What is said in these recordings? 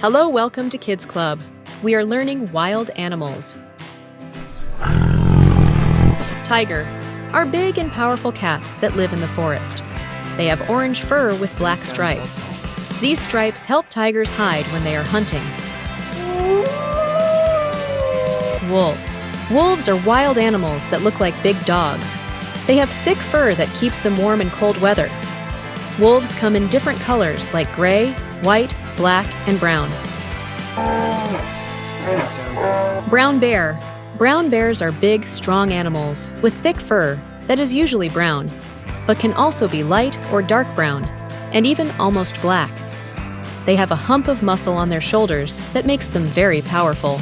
Hello, welcome to Kids Club. We are learning wild animals. Tiger are big and powerful cats that live in the forest. They have orange fur with black stripes. These stripes help tigers hide when they are hunting. Wolf. Wolves are wild animals that look like big dogs. They have thick fur that keeps them warm in cold weather. Wolves come in different colors like gray, white, black, and brown. Brown bear. Brown bears are big, strong animals with thick fur that is usually brown, but can also be light or dark brown, and even almost black. They have a hump of muscle on their shoulders that makes them very powerful.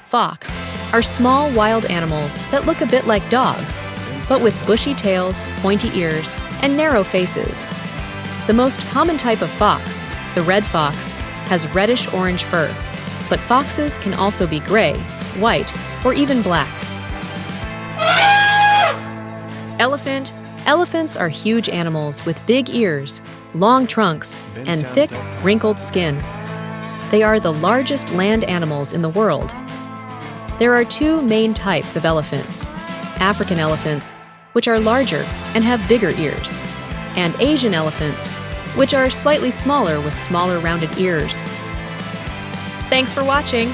Fox are small, wild animals that look a bit like dogs, but with bushy tails, pointy ears, and narrow faces. The most common type of fox, the red fox, has reddish-orange fur, but foxes can also be gray, white, or even black. Elephant. Elephants are huge animals with big ears, long trunks, and thick, wrinkled skin. They are the largest land animals in the world. There are two main types of elephants: African elephants, which are larger and have bigger ears, and Asian elephants, which are slightly smaller with smaller rounded ears. Thanks for watching!